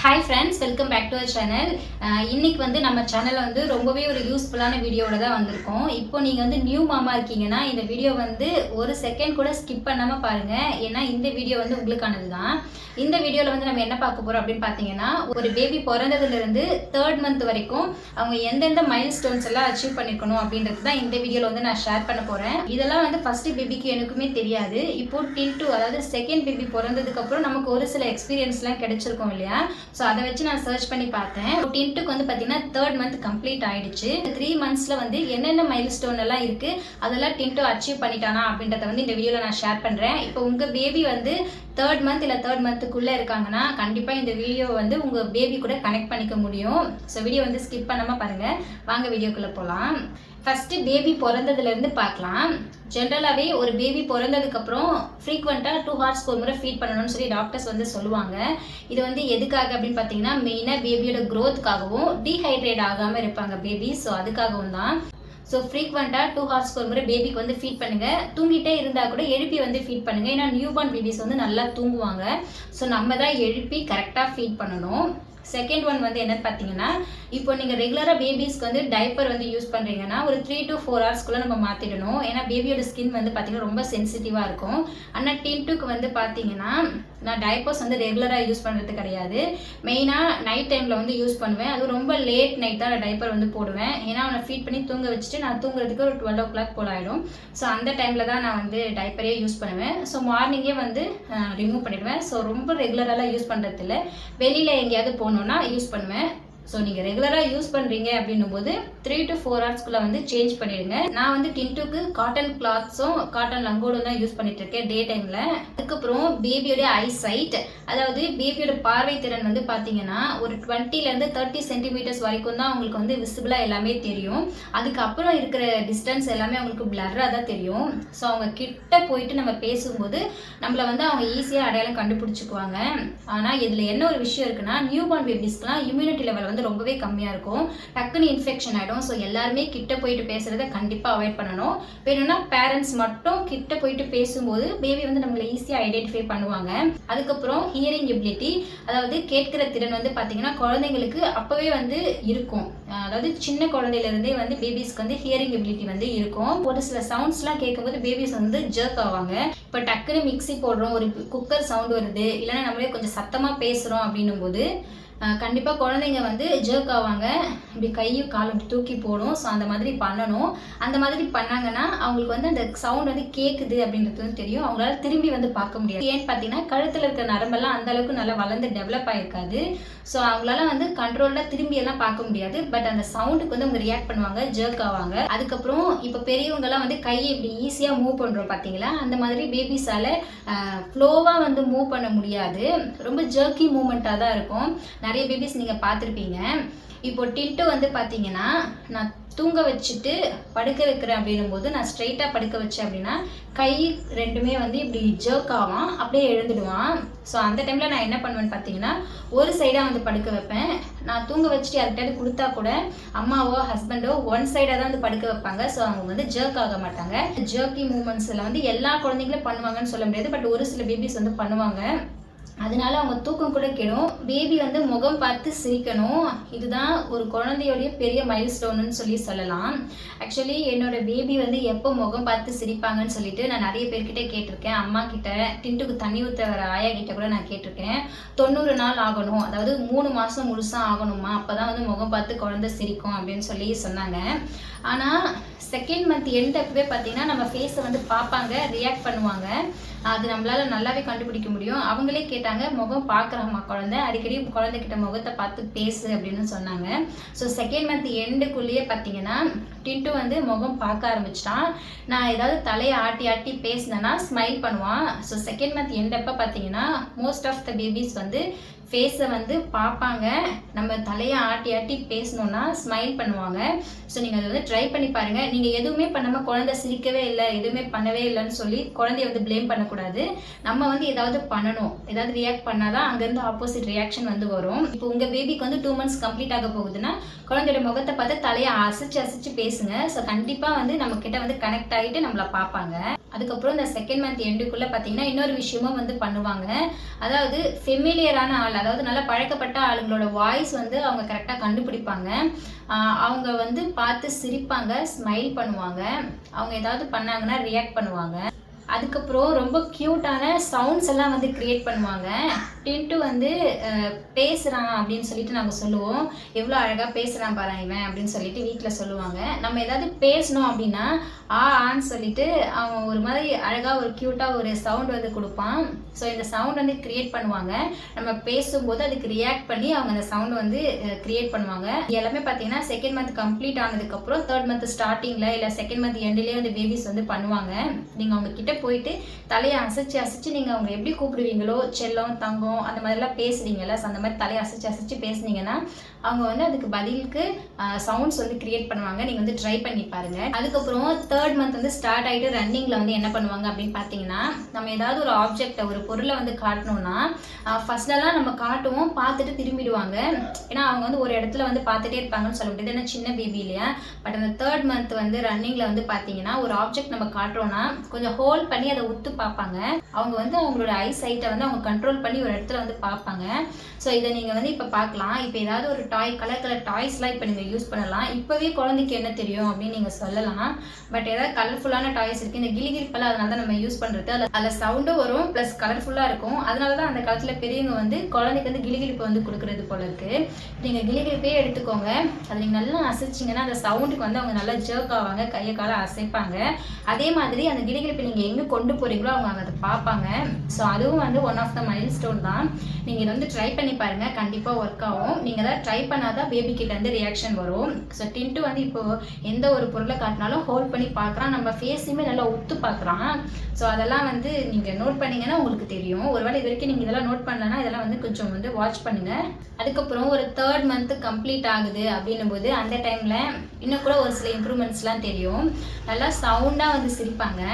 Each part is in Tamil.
Hi friends, welcome back to our channel. இன்னைக்கு வந்து நம்ம சேனலில் வந்து ரொம்பவே ஒரு யூஸ்ஃபுல்லான வீடியோட தான் வந்திருக்கோம். இப்போ நீங்கள் வந்து நியூ மாமா இருக்கீங்கன்னா இந்த வீடியோ வந்து ஒரு செகண்ட் கூட ஸ்கிப் பண்ணாமல் பாருங்கள். ஏன்னா இந்த வீடியோ வந்து உங்களுக்கானது தான். இந்த வீடியோவில் வந்து நம்ம என்ன பார்க்க போகிறோம் அப்படின்னு பார்த்தீங்கன்னா, ஒரு பேபி பிறந்ததுலேருந்து 3rd மந்த் வரைக்கும் அவங்க எந்தெந்த மைல் ஸ்டோன்ஸ் எல்லாம் அச்சீவ் பண்ணியிருக்கணும் அப்படின்றது தான் இந்த வீடியோவில் வந்து நான் ஷேர் பண்ண போகிறேன். இதெல்லாம் வந்து ஃபஸ்ட்டு பேபிக்கு எனக்குமே தெரியாது. இப்போ டில் அதாவது செகண்ட் பேபி பிறந்ததுக்கப்புறம் நமக்கு ஒரு சில எக்ஸ்பீரியன்ஸ்லாம் கிடைச்சிருக்கும் இல்லையா. ஸோ அதை வச்சு நான் சர்ச் பண்ணி பார்த்தேன். டின்ட்டுக்கு வந்து பார்த்தீங்கன்னா 3rd மந்த் கம்ப்ளீட் ஆயிடுச்சு. 3 மந்த்ஸில் வந்து என்னென்ன மைல் ஸ்டோன் எல்லாம் இருக்குது அதெல்லாம் டின்ட்டு அச்சீவ் பண்ணிட்டானா அப்படின்றத வந்து இந்த வீடியோவில் நான் ஷேர் பண்ணுறேன். இப்போ உங்கள் பேபி வந்து 3rd மந்த் இல்லை 3rd மந்த்துக்குள்ளே இருக்காங்கன்னா கண்டிப்பாக இந்த வீடியோ வந்து உங்கள் பேபி கூட கனெக்ட் பண்ணிக்க முடியும். ஸோ வீடியோ வந்து ஸ்கிப் பண்ணாமல் பாருங்கள். வாங்க வீடியோக்குள்ளே போகலாம். ஃபஸ்ட்டு பேபி பிறந்ததுலேருந்து பார்க்கலாம். ஜென்ரலாகவே ஒரு பேபி பிறந்ததுக்கப்புறம் ஃப்ரீக்வெண்ட்டாக 2 ஹார்ஸ்க்கு ஒரு முறை ஃபீட் பண்ணணும்னு சொல்லி டாக்டர்ஸ் வந்து சொல்லுவாங்க. இது வந்து எதுக்காக அப்படின்னு பார்த்தீங்கன்னா, மெயினாக பேபியோட க்ரோத்துக்காகவும் டீஹைட்ரேட் ஆகாமல் இருப்பாங்க பேபி. ஸோ அதுக்காகவும் தான். ஸோ ஃப்ரீக்வெண்ட்டாக 2 ஹார்ஸ்க்கு ஒரு முறை பேபிக்கு வந்து ஃபீட் பண்ணுங்கள். தூங்கிட்டே இருந்தால் கூட எழுப்பி வந்து ஃபீட் பண்ணுங்கள். ஏன்னா நியூபார்ன் பேபிஸ் வந்து நல்லா தூங்குவாங்க. ஸோ நம்ம தான் எழுப்பி கரெக்டாக ஃபீட் பண்ணணும். செகண்ட் ஒன் வந்து என்னன்னு பார்த்தீங்கன்னா, இப்போ நீங்கள் ரெகுலராக பேபிஸ்க்கு வந்து டைப்பர் வந்து யூஸ் பண்ணுறீங்கன்னா ஒரு 3 to 4 ஹவர்ஸ்க்குள்ளே நம்ம மாற்றிடணும். ஏன்னா பேபியோட ஸ்கின் வந்து பார்த்தீங்கன்னா ரொம்ப சென்சிட்டிவாக இருக்கும். ஆனால் டின்ட்டுக்கு வந்து பார்த்தீங்கன்னா நான் டைப்பர்ஸ் வந்து ரெகுலராக யூஸ் பண்ணுறது கிடையாது. மெயினாக நைட் டைமில் வந்து யூஸ் பண்ணுவேன். அது ரொம்ப லேட் நைட் தான் டைப்பர் வந்து போடுவேன். ஏன்னா அவனை ஃபீட் பண்ணி தூங்க வச்சுட்டு நான் தூங்குறதுக்கு ஒரு 12 o'clock போல் ஆகிடும். ஸோ அந்த டைமில் தான் நான் வந்து டைப்பரே யூஸ் பண்ணுவேன். ஸோ மார்னிங்கே வந்து ரிமூவ் பண்ணிடுவேன். ஸோ ரொம்ப ரெகுலராக யூஸ் பண்ணுறதில்ல. வெளியில் எங்கேயாவது போகணுன்னா யூஸ் பண்ணுவேன். ஸோ நீங்கள் ரெகுலராக யூஸ் பண்ணுறீங்க அப்படின்னும் போது 3 to 4 ஹவர்ஸ்க்குள்ளே வந்து சேஞ்ச் பண்ணிடுங்க. நான் வந்து டின்ட்டுக்கு காட்டன் கிளாத்ஸும் காட்டன் லங்கோடும் தான் யூஸ் பண்ணிட்டு இருக்கேன் டே டைமில். அதுக்கப்புறம் பேபியோட ஐசைட், அதாவது பேபியோட பார்வை திறன் வந்து பார்த்தீங்கன்னா ஒரு 20 to 30 சென்டிமீட்டர்ஸ் வரைக்கும் தான் அவங்களுக்கு வந்து விசிபிளாக எல்லாமே தெரியும். அதுக்கப்புறம் இருக்கிற டிஸ்டன்ஸ் எல்லாமே அவங்களுக்கு பிளர்ராக தான் தெரியும். ஸோ அவங்க கிட்ட போயிட்டு நம்ம பேசும்போது நம்மளை வந்து அவங்க ஈஸியாக அடையாளம் கண்டுபிடிச்சிக்குவாங்க. ஆனால் இதில் என்ன ஒரு விஷயம் இருக்குன்னா, நியூபார்ன் பேபிஸ்க்குலாம் இம்யூனிட்டி லெவல் வந்து ரொம்பவே கம்மியாக இருக்கும். டக்குன்னு இன்ஃபெக்ஷன் ஆகிடும். ஸோ எல்லாருமே கிட்ட போயிட்டு பேசுகிறத கண்டிப்பாக அவாய்ட் பண்ணணும். வேணும்னா பேரண்ட்ஸ் மட்டும் கிட்ட போயிட்டு பேசும்போது பேபி வந்து நம்மளை ஈஸியாக ஐடென்டிஃபை பண்ணுவாங்க. அதுக்கப்புறம் ஹியரிங் எபிலிட்டி, அதாவது கேட்கிற திறன் வந்து பார்த்தீங்கன்னா குழந்தைங்களுக்கு அப்போவே வந்து இருக்கும். அதாவது சின்ன குழந்தையிலேருந்தே வந்து பேபிஸ்க்கு வந்து ஹியரிங் எபிலிட்டி வந்து இருக்கும். ஒரு சில சவுண்ட்ஸ்லாம் கேட்கும்போது பேபிஸ் வந்து ஜர்க் ஆவாங்க. இப்போ டக்குன்னு மிக்ஸி போடுறோம், ஒரு குக்கர் சவுண்ட் வருது, இல்லைன்னா நம்மளே கொஞ்சம் சத்தமாக பேசுகிறோம் அப்படின்னும் போது கண்டிப்பாக குழந்தைங்க வந்து ஜர்க் ஆவாங்க. இப்படி கையும் காலும் தூக்கி போடும். ஸோ அந்த மாதிரி பண்ணணும். அந்த மாதிரி பண்ணாங்கன்னா அவங்களுக்கு வந்து அந்த சவுண்ட் வந்து கேட்குது அப்படின்றது வந்து தெரியும். அவங்களால திரும்பி வந்து பார்க்க முடியாது. ஏன்னு பார்த்தீங்கன்னா கழுத்தில் இருக்கிற நரம்பெல்லாம் அந்த அளவுக்கு நல்லா வளர்ந்து டெவலப் ஆகிருக்காது. ஸோ அவங்களால வந்து கண்ட்ரோலில் திரும்பியெல்லாம் பார்க்க முடியாது. பட் அந்த சவுண்டுக்கு வந்து அவங்க ரியாக்ட் பண்ணுவாங்க, ஜர்க் ஆவாங்க. அதுக்கப்புறம் இப்போ பெரியவங்கெல்லாம் வந்து கையை இப்படி ஈஸியாக மூவ் பண்ணுறோம் பார்த்தீங்களா, அந்த மாதிரி பேபிஸால் ஃப்ளோவாக வந்து மூவ் பண்ண முடியாது. ரொம்ப ஜர்க்கி மூமெண்ட்டாக தான் இருக்கும். நிறைய பேபிஸ் நீங்கள் பார்த்துருப்பீங்க. இப்போ டின்ட்டு வந்து பார்த்தீங்கன்னா நான் தூங்க வச்சுட்டு படுக்க வைக்கிறேன் அப்படின்னும் போது நான் ஸ்ட்ரைட்டாக படுக்க வச்சேன் அப்படின்னா கை ரெண்டுமே வந்து இப்படி ஜர்க் ஆவான், அப்படியே எழுந்துடுவான். ஸோ அந்த டைமில் நான் என்ன பண்ணுவேன்னு பார்த்தீங்கன்னா ஒரு சைடாக வந்து படுக்க வைப்பேன். நான் தூங்க வச்சுட்டு யார்கிட்ட கொடுத்தா கூட அம்மாவோ ஹஸ்பண்டோ ஒன் சைடாக தான் வந்து படுக்க வைப்பாங்க. ஸோ அவங்க வந்து ஜர்க் ஆக மாட்டாங்க. ஜர்க்கி மூமெண்ட்ஸில் வந்து எல்லா குழந்தைங்களும் பண்ணுவாங்கன்னு சொல்ல முடியாது. பட் ஒரு சில பேபிஸ் வந்து பண்ணுவாங்க. அதனால அவங்க தூக்கம் கூட கெடும். பேபி வந்து முகம் பார்த்து சிரிக்கணும். இதுதான் ஒரு குழந்தையோடைய பெரிய மைல் ஸ்டோன்னு சொல்லலாம். ஆக்சுவலி என்னோட பேபி வந்து எப்போ முகம் பார்த்து சிரிப்பாங்கன்னு சொல்லிட்டு நான் நிறைய பேர்கிட்ட கேட்டிருக்கேன். அம்மா கிட்ட, டின்ட்டுக்கு தண்ணி ஊற்ற வர ஆயா கிட்ட கூட நான் கேட்டிருக்கேன். 90 நாள் ஆகணும், அதாவது 3 மாதம் முழுசாக ஆகணுமா, அப்போ தான் வந்து முகம் பார்த்து குழந்தை சிரிக்கும் அப்படின்னு சொல்லி சொன்னாங்க. ஆனால் செகண்ட் மந்த் எண்ட் அப்பவே பார்த்தீங்கன்னா நம்ம ஃபேஸை வந்து பார்ப்பாங்க, ரியாக்ட் பண்ணுவாங்க. அது நம்மளால நல்லாவே கண்டுபிடிக்க முடியும். அவங்களே கேட்டாங்க, முகம் பார்க்குறாம்மா குழந்தை, அடிக்கடி குழந்தைகிட்ட முகத்தை பார்த்து பேசு அப்படின்னு சொன்னாங்க. ஸோ செகண்ட் மந்த் எண்டுக்குள்ளேயே பார்த்தீங்கன்னா டின்ட்டு வந்து முகம் பார்க்க ஆரம்பிச்சிட்டான். நான் ஏதாவது தலையை ஆட்டி ஆட்டி பேசினேன்னா ஸ்மைல் பண்ணுவான். ஸோ செகண்ட் மந்த் எண்ட் அப்போ பார்த்தீங்கன்னா மோஸ்ட் ஆஃப் த பேபிஸ் வந்து ஃபேஸை வந்து பார்ப்பாங்க. நம்ம தலையை ஆட்டி ஆட்டி பேசணுன்னா ஸ்மைல் பண்ணுவாங்க. ஸோ நீங்கள் அதை வந்து ட்ரை பண்ணி பாருங்கள். நீங்கள் எதுவுமே பண்ணாமல் குழந்தை சிரிக்கவே இல்லை, எதுவுமே பண்ணவே இல்லைன்னு சொல்லி குழந்தைய வந்து ப்ளேம் பண்ணக்கூடாது. நம்ம வந்து ஏதாவது பண்ணணும், ஏதாவது ரியாக்ட் பண்ணால் தான் அங்கேருந்து ஆப்போசிட் ரியாக்ஷன் வந்து வரும். இப்போ உங்கள் பேபிக்கு வந்து 2 months கம்ப்ளீட் ஆக போகுதுன்னா குழந்தையோட முகத்தை பார்த்து தலையை அசைச்சு பேசுங்க. ஸோ கண்டிப்பாக வந்து நம்ம கிட்ட வந்து கனெக்ட் ஆகிட்டு நம்மளை பார்ப்பாங்க. அதுக்கப்புறம் இந்த செகண்ட் மந்த் எண்டுக்குள்ளே பார்த்தீங்கன்னா இன்னொரு விஷயமும் வந்து பண்ணுவாங்க. அதாவது ஃபெமிலியரான ஆள், அதாவது நல்லா பழக்கப்பட்ட ஆளுங்களோட வாய்ஸ் வந்து அவங்க கரெக்டாக கண்டுபிடிப்பாங்க. அவங்க வந்து பார்த்து சிரிப்பாங்க, ஸ்மைல் பண்ணுவாங்க, அவங்க ஏதாவது பண்ணாங்கன்னா ரியாக்ட் பண்ணுவாங்க. அதுக்கப்புறம் ரொம்ப க்யூட்டான சவுண்ட்ஸ் எல்லாம் வந்து க்ரியேட் பண்ணுவாங்க. டின்ட்டு வந்து பேசுகிறான் அப்படின்னு சொல்லிட்டு நாங்கள் சொல்லுவோம். எவ்வளோ அழகாக பேசுகிறான் பாரு இவன் அப்படின்னு சொல்லிட்டு வீட்டில் சொல்லுவாங்க. நம்ம ஏதாவது பேசணும் அப்படின்னா ஆன்னு சொல்லிட்டு அவன் ஒரு மாதிரி அழகாக ஒரு க்யூட்டாக ஒரு சவுண்ட் வந்து கொடுப்பான். ஸோ இந்த சவுண்ட் வந்து க்ரியேட் பண்ணுவாங்க. நம்ம பேசும்போது அதுக்கு ரியாக்ட் பண்ணி அவங்க அந்த சவுண்ட் வந்து க்ரியேட் பண்ணுவாங்க. எல்லாமே பார்த்தீங்கன்னா செகண்ட் மந்த் கம்ப்ளீட் ஆனதுக்கப்புறம் தேர்ட் மந்த் ஸ்டார்டிங்கில் இல்லை செகண்ட் மந்த் எண்ட்லேயே வந்து பேபிஸ் வந்து பண்ணுவாங்க. நீங்கள் அவங்க கிட்ட போயிட்டு தலையை அசைச்சு நீங்கள் அவங்க எப்படி கூப்பிடுவீங்களோ, செல்லம், தங்கம் அந்த மாதிரிலாம் பேசுறீங்கல்ல, அந்த மாதிரி தலையை அசைச்சு பேசுனீங்கன்னா அவங்க வந்து அதுக்கு பதிலுக்கு சவுண்ட்ஸ் வந்து கிரியேட் பண்ணுவாங்க. நீங்கள் வந்து ட்ரை பண்ணி பாருங்க. அதுக்கப்புறம் தேர்ட் மந்த் வந்து ஸ்டார்ட் ஆகிட்டு ரன்னிங்கில் வந்து என்ன பண்ணுவாங்க அப்படின்னு பார்த்தீங்கன்னா, நம்ம ஏதாவது ஒரு ஆப்ஜெக்டை ஒரு பொருளை வந்து காட்டணும்னா ஃபர்ஸ்ட்லலாம் நம்ம காட்டுவோம், பார்த்துட்டு திரும்பிடுவாங்க. ஏன்னா அவங்க வந்து ஒரு இடத்துல வந்து பார்த்துட்டே இருப்பாங்கன்னு சொல்ல முடியாது, ஏன்னா சின்ன பேபி இல்லையா. பட் அந்த தேர்ட் மந்த் வந்து ரன்னிங்கில் வந்து பார்த்தீங்கன்னா ஒரு ஆப்ஜெக்ட் நம்ம காட்டுறோம்னா கொஞ்சம் ஹோல்ட் பண்ணி அதை உத்து பார்ப்பாங்க. அவங்க வந்து அவங்களோட ஐ சைட்டை வந்து அவங்க கண்ட்ரோல் பண்ணி ஒரு இடத்துல வந்து பார்ப்பாங்க. ஸோ இதை நீங்கள் வந்து இப்போ பார்க்கலாம். இப்போ ஏதாவது ஒரு டாய், கலர் டாய்ஸ்லாம் இப்போ நீங்கள் யூஸ் பண்ணலாம். இப்போவே குழந்தைக்கு என்ன தெரியும் அப்படின்னு நீங்கள் சொல்லலாம். பட் ஏதாவது கலர்ஃபுல்லான டாய்ஸ் இருக்குது, இந்த கிளிகிளிப்பெல்லாம் அதனால தான் நம்ம யூஸ் பண்ணுறது. அதில் சவுண்டும் வரும் ப்ளஸ் கலர்ஃபுல்லாக இருக்கும். அதனால தான் அந்த காலத்தில் பெரியவங்க வந்து குழந்தைக்கு வந்து கிளிகிளிப்பு வந்து கொடுக்குறது போல இருக்குது. நீங்கள் கிளிகிளிப்பே எடுத்துக்கோங்க, அதை நீங்கள் நல்லா அசைச்சிங்கன்னா அந்த சவுண்டுக்கு வந்து அவங்க நல்லா ஜர்க் ஆவாங்க, கையை காலை அசைப்பாங்க. அதே மாதிரி அந்த கிளிகிளிப்பை நீங்கள் எங்கே கொண்டு போகிறீங்களோ அவங்க அதை பார்ப்பாங்க. ஸோ அதுவும் வந்து one of the milestone தான். நீங்கள் இதை வந்து ட்ரை பண்ணி பாருங்கள், கண்டிப்பாக ஒர்க் ஆகும். நீங்கள் தான் ட்ரை பண்ணாதான் பேபி கிட்ட வந்து ரியாக்ஷன் வரும். ஸோ டின்ட்டு வந்து இப்போ எந்த ஒரு பொருளை காட்டினாலும் ஹோல்ட் பண்ணி பார்க்குறான், நம்ம ஃபேஸையுமே நல்லா உத்து பார்க்குறான். ஸோ அதெல்லாம் வந்து நீங்கள் நோட் பண்ணிங்கன்னா உங்களுக்கு தெரியும். ஒருவேளை இது வரைக்கும் நீங்கள் இதெல்லாம் நோட் பண்ணலன்னா இதெல்லாம் வந்து கொஞ்சம் வந்து வாட்ச் பண்ணுங்கள். அதுக்கப்புறம் ஒரு தேர்ட் மந்த்து கம்ப்ளீட் ஆகுது அப்படின்னும் போது அந்த டைமில் இன்னும் கூட ஒரு சில இம்ப்ரூவ்மெண்ட்ஸ்லாம் தெரியும். நல்லா சவுண்டாக வந்து சிரிப்பாங்க.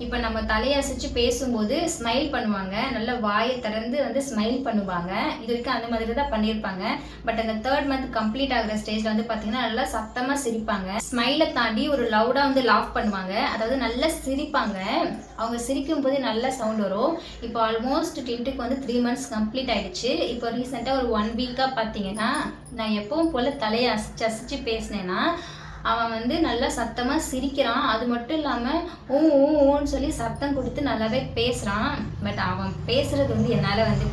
இப்போ நம்ம தலையை அசைச்சு பேசும்போது ஸ்மைல் பண்ணுவாங்க, நல்லா வாயை திறந்து வந்து ஸ்மைல் பண்ணுவாங்க. இது வரைக்கும் அந்த மாதிரி தான் பண்ணியிருப்பாங்க. பட் அந்த தேர்ட் மந்த் கம்ப்ளீட் ஆகிற ஸ்டேஜில் வந்து பார்த்தீங்கன்னா நல்லா சத்தமாக சிரிப்பாங்க. ஸ்மைலை தாண்டி ஒரு லவுடாக வந்து லாஃப் பண்ணுவாங்க, அதாவது நல்லா சிரிப்பாங்க. அவங்க சிரிக்கும் போது நல்ல சவுண்ட் வரும். இப்போ ஆல்மோஸ்ட் டின்ட்டுக்கு வந்து 3 months கம்ப்ளீட் ஆகிடுச்சு. இப்போ ரீசெண்டாக ஒரு 1 week பார்த்தீங்கன்னா நான் எப்பவும் போல் தலையை அசைச்சு பேசினேன்னா அவன் வந்து நல்லா சத்தமாக சிரிக்கிறான். அது மட்டும் இல்லாமல் ஊன்னு சொல்லி சத்தம் கொடுத்து நல்லாவே பேசுகிறான். பட் அவன் பேசுகிறது வந்து என்னால் வந்து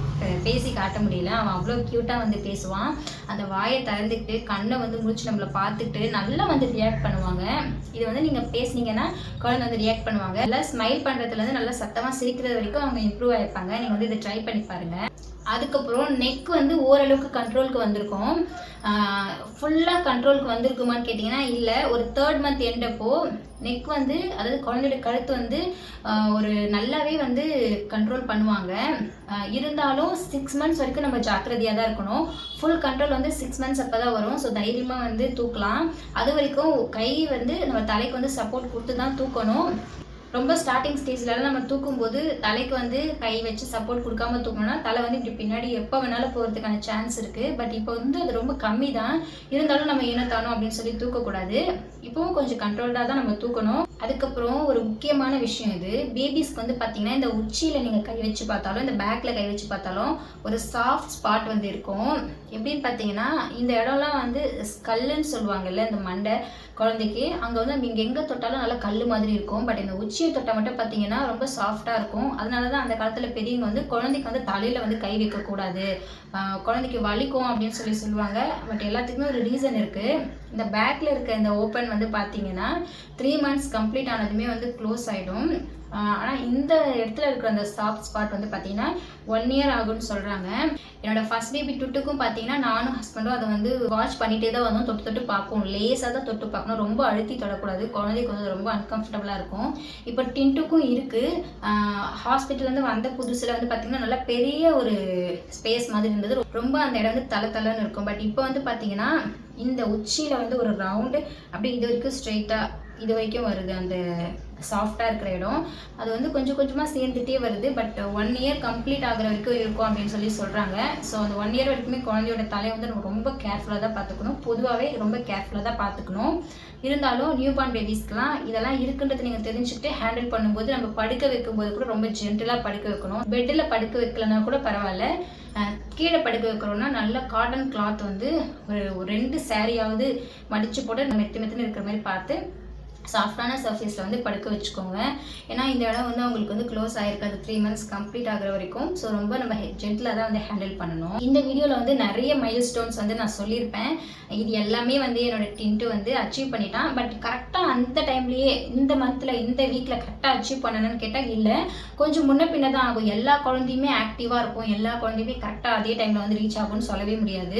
பேசி காட்ட முடியல. அவன் அவ்வளோ க்யூட்டாக வந்து பேசுவான். அந்த வாயை திறந்துக்கிட்டு கண்ணை வந்து முடிச்சு நம்மளை பார்த்துக்கிட்டு நல்லா வந்து ரியாக்ட் பண்ணுவாங்க. இது வந்து நீங்கள் பேசுனீங்கன்னா குழந்தை வந்து ரியாக்ட் பண்ணுவாங்க. நல்லா ஸ்மைல் பண்ணுறதுலேருந்து நல்லா சத்தமாக சிரிக்கிறது வரைக்கும் அவங்க இம்ப்ரூவ் ஆகிருப்பாங்க. நீங்கள் வந்து இதை ட்ரை பண்ணி பாருங்கள். அதுக்கப்புறம் நெக் வந்து ஓரளவுக்கு கண்ட்ரோலுக்கு வந்திருக்கும். ஃபுல்லாக கண்ட்ரோலுக்கு வந்திருக்குமான்னு கேட்டிங்கன்னா இல்லை. ஒரு தேர்ட் மந்த் எண்டப்போ நெக் வந்து, அதாவது குழந்தையோட கழுத்து வந்து ஒரு நல்லாவே வந்து கண்ட்ரோல் பண்ணுவாங்க. இருந்தாலும் 6 months வரைக்கும் நம்ம ஜாக்கிரதையாக தான் இருக்கணும். ஃபுல் கண்ட்ரோல் வந்து 6 months அப்போ தான் வரும். ஸோ தைரியமாக வந்து தூக்கலாம். அது வரைக்கும் கை வந்து நம்ம தலைக்கு வந்து சப்போர்ட் கொடுத்து தான் தூக்கணும். ரொம்ப ஸ்டார்டிங் ஸ்டேஜ்லலாம் நம்ம தூக்கும்போது தலைக்கு வந்து கை வச்சு சப்போர்ட் கொடுக்காம தூக்கணும்னா தலை வந்து இப்படி பின்னாடி எப்போ வேணாலும் போகிறதுக்கான சான்ஸ் இருக்குது. பட் இப்போ வந்து அது ரொம்ப கம்மி தான். இருந்தாலும் நம்ம ஏனத்தானோ அப்படின்னு சொல்லி தூக்கக்கூடாது. இப்போவும் கொஞ்சம் கண்ட்ரோல்டாக தான் நம்ம தூக்கணும். அதுக்கப்புறம் ஒரு முக்கியமான விஷயம் இது, பேபிஸ்க்கு வந்து பார்த்திங்கன்னா இந்த உச்சியில் நீங்கள் கை வச்சு பார்த்தாலும் இந்த பேக்கில் கை வச்சு பார்த்தாலும் ஒரு சாஃப்ட் ஸ்பாட் வந்து இருக்கும். எப்படின்னு பார்த்தீங்கன்னா இந்த இடம்லாம் வந்து ஸ்கல்லுன்னு சொல்லுவாங்கல்ல, இந்த மண்டை குழந்தைக்கு அங்கே வந்து நம்ம இங்கே எங்கே தொட்டாலும் நல்லா கல் மாதிரி இருக்கும். பட் இந்த உச்சியை தொட்டால் மட்டும் பார்த்தீங்கன்னா ரொம்ப சாஃப்டாக இருக்கும். அதனால தான் அந்த காலத்தில் பெரியவங்க வந்து குழந்தைக்கு வந்து தலையில் வந்து கை வைக்கக்கூடாது, குழந்தைக்கு வலிக்கும் அப்படின்னு சொல்லி சொல்லுவாங்க. பட் எல்லாத்துக்குமே ஒரு ரீசன் இருக்குது. இந்த பேக்கில் இருக்க இந்த ஓப்பன் வந்து பார்த்தீங்கன்னா 3 months கம்ப்ளீட் ஆனதுமே வந்து க்ளோஸ் ஆகிடும். ஆனால் இந்த இடத்துல இருக்கிற அந்த சாஃப்ட் ஸ்பாட் வந்து பார்த்தீங்கன்னா 1 year ஆகும்னு சொல்கிறாங்க. என்னோடய ஃபர்ஸ்ட் பேபி டுட்டுக்கும் பார்த்தீங்கன்னா நானும் ஹஸ்பண்டும் அதை வந்து வாட்ச் பண்ணிகிட்டே தான் வந்தோம். தொட்டு பார்ப்போம், லேஸாக தான் தொட்டு பார்க்கணும், ரொம்ப அழுத்தி தொடக்கூடாது, குழந்தைக்கு வந்து ரொம்ப அன்கம்ஃபர்டபுளாக இருக்கும். இப்போ டின்ட்டுக்கும் இருக்குது. ஹாஸ்பிட்டல்லேருந்து வந்த புதுசில் வந்து பார்த்திங்கன்னா நல்லா பெரிய ஒரு ஸ்பேஸ் மாதிரி இருந்தது. ரொம்ப அந்த இடம் வந்து தலை இருக்கும். பட் இப்போ வந்து பார்த்திங்கன்னா இந்த உச்சியில் வந்து ஒரு ரவுண்டு அப்படியே இது வரைக்கும் ஸ்ட்ரெயிட்டாக இது வரைக்கும் வருது. அந்த சாஃப்டாக இருக்கிற இடம் அது வந்து கொஞ்சம் கொஞ்சமாக சேர்ந்துட்டே வருது. பட் 1 இயர் கம்ப்ளீட் ஆகிற வரைக்கும் இருக்கும் அப்படின்னு சொல்கிறாங்க. ஸோ அந்த 1 இயர் வரைக்குமே குழந்தையோட தலையை வந்து நம்ம ரொம்ப கேர்ஃபுல்லாக தான் பார்த்துக்கணும். பொதுவாகவே ரொம்ப கேர்ஃபுல்லாக தான் பார்த்துக்கணும். இருந்தாலும் நியூ பார்ன் பேபிஸ்க்கெலாம் இதெல்லாம் இருக்குன்றது நீங்கள் தெரிஞ்சுக்கிட்டு ஹேண்டில் பண்ணும்போது, நம்ம படுக்க வைக்கும்போது கூட ரொம்ப ஜென்டலாக படுக்க வைக்கணும். பெட்டில் படுக்க வைக்கலன்னா கூட பரவாயில்ல, கீழே படுக்க வைக்கிறோன்னா நல்ல காட்டன் கிளாத் வந்து ஒரு 2 சாரியாவது மடித்து போட்டு நம்ம மெத்துன்னு இருக்கிற மாதிரி பார்த்து சாஃப்டான சர்ஃபேஸில் வந்து படுக்க வச்சுக்கோங்க. ஏன்னா இந்த இடம் வந்து அவங்களுக்கு வந்து க்ளோஸ் ஆகிருக்காது 3 months கம்ப்ளீட் ஆகிற வரைக்கும். ஸோ ரொம்ப நம்ம ஜென்டிலாக தான் வந்து ஹேண்டில் பண்ணணும். இந்த வீடியோவில் வந்து நிறைய மைல் ஸ்டோன்ஸ் வந்து நான் சொல்லியிருப்பேன். இது எல்லாமே வந்து என்னோட டின்ட்டு வந்து அச்சீவ் பண்ணிட்டான். பட் கரெக்டாக அந்த டைம்லேயே இந்த மந்தில் இந்த வீக்கில் கரெக்டாக அச்சீவ் பண்ணணும்னு கேட்டால் இல்லை, கொஞ்சம் முன்ன பின்ன தான் ஆகும். எல்லா குழந்தையுமே ஆக்டிவாக இருக்கும், எல்லா குழந்தையுமே கரெக்டாக அதே டைமில் வந்து ரீச் ஆகும்னு சொல்லவே முடியாது.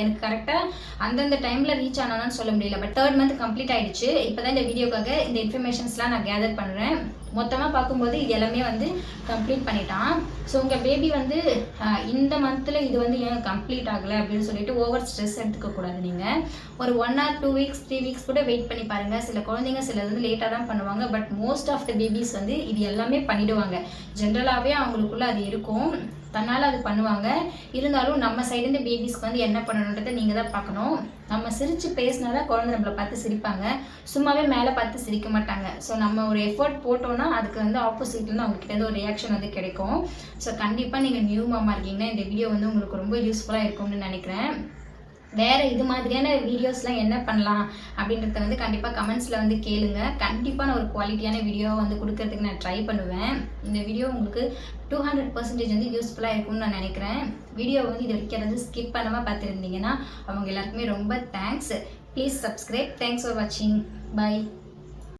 எனக்கு கரெக்டாக அந்தந்த டைமில் ரீச் ஆனான்னு சொல்ல முடியல. பட் 3rd month கம்ப்ளீட் ஆகிடுச்சு. இப்போ தான் இந்த வீடியோக்காக இந்த இன்ஃபர்மேஷன்ஸ்லாம் நான் கேதர் பண்ணுறேன். மொத்தமாக பார்க்கும்போது இது எல்லாமே வந்து கம்ப்ளீட் பண்ணிட்டான். ஸோ உங்கள் பேபி வந்து இந்த மந்தில் இது வந்து ஏன் கம்ப்ளீட் ஆகலை அப்படின்னு சொல்லிட்டு ஓவர் ஸ்ட்ரெஸ் எடுத்துக்கக்கூடாது. நீங்கள் ஒரு 1 or 2 weeks 3 weeks கூட வெயிட் பண்ணி பாருங்கள். சில குழந்தைங்க சில வந்து லேட்டாக தான் பண்ணுவாங்க. But most of the babies வந்து இது எல்லாமே பண்ணிவிடுவாங்க. ஜென்ரலாகவே அவங்களுக்குள்ள அது இருக்கும், தன்னால் அது பண்ணுவாங்க. இருந்தாலும் நம்ம சைடுலேருந்து பேபிஸ்க்கு வந்து என்ன பண்ணணுன்றதை நீங்கள் தான் பார்க்கணும். நம்ம சிரித்து பேசினா தான் குழந்தை நம்மளை பார்த்து சிரிப்பாங்க, சும்மாவே மேலே பார்த்து சிரிக்க மாட்டாங்க. ஸோ நம்ம ஒரு எஃபர்ட் போட்டோன்னா அதுக்கு வந்து ஆப்போசிட்லேருந்து அவங்ககிட்ட ஒரு ரியாக்ஷன் வந்து கிடைக்கும். ஸோ கண்டிப்பாக நீங்கள் நியூ மாமா இருக்கீங்கன்னா இந்த வீடியோ வந்து உங்களுக்கு ரொம்ப யூஸ்ஃபுல்லாக இருக்கும்னு நினைக்கிறேன். வேறு இது மாதிரியான வீடியோஸ்லாம் என்ன பண்ணலாம் அப்படின்றத வந்து கண்டிப்பாக கமெண்ட்ஸில் வந்து கேளுங்க. கண்டிப்பாக நான் ஒரு குவாலிட்டியான வீடியோவை வந்து கொடுக்கறதுக்கு நான் ட்ரை பண்ணுவேன். இந்த வீடியோ உங்களுக்கு 200% வந்து யூஸ்ஃபுல்லாக இருக்கும்னு நான் நினைக்கிறேன். வீடியோ வந்து இது வரைக்கும் வந்து ஸ்கிப் பண்ணாமல் பார்த்துருந்தீங்கன்னா அவங்க எல்லாருக்குமே ரொம்ப thanks. Please subscribe. Thanks for வாட்சிங். பை.